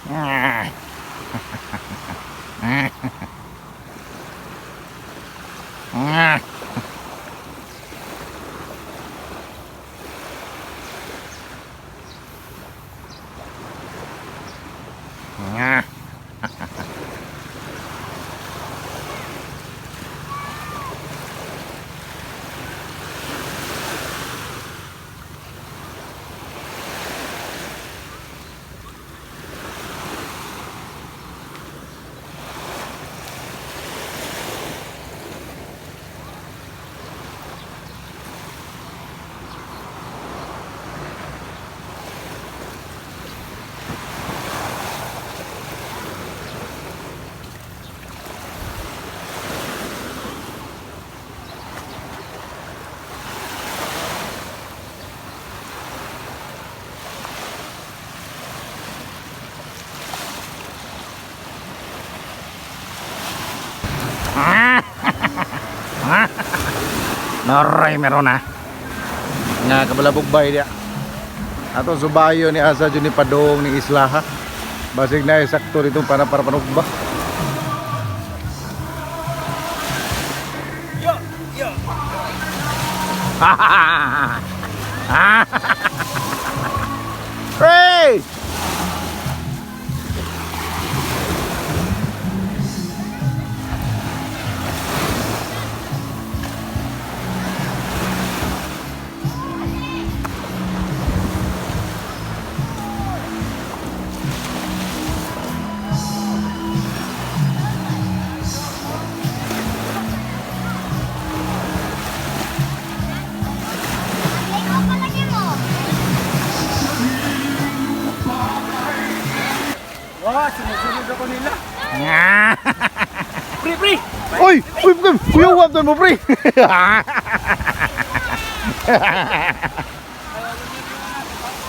Ah. Ah. Ah. Noray meron na nga kabalabog bay dia ato subayo ni asa jud ni padong ni islaha basig na sakto dito para panugba. Yo, yo. Hey! Wah, sunod-sunod ako nila. Pre, pre. Uy, uy, kuya wag mo pre.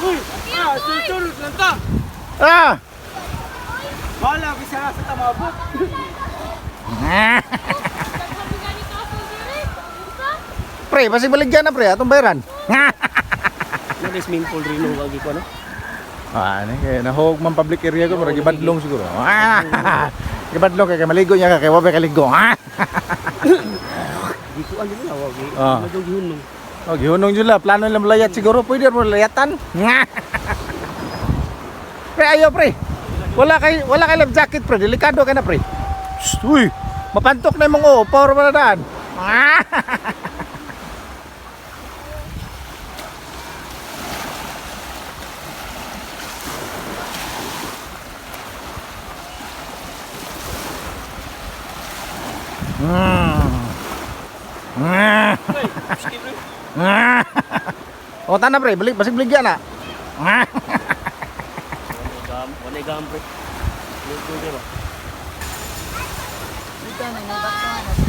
Uy, sunod lang ta. Ah. Wala, bisa na sa tamabot. Pre, basig baligyan na pre atong bayaran. Nagis minful rin ng wagi ko, no? Ah, ni kay nahog man public area ko murag ibadlong siguro. Ibadlong kay maligo niya kay wa kaligo. Dito ano na wagi. Ah. Magugihunong. Oh, gihunong jud la plano lang layat siguro pwede mo layatan. Pre ayo pre. Wala kay life jacket pre, delikado ka na pre. Shh, uy, mapantok na imong power ba na daan. O tanah pre, balik basig baligyan na. Wala gam, pre. Luto di ba? Dito, may nabak ka.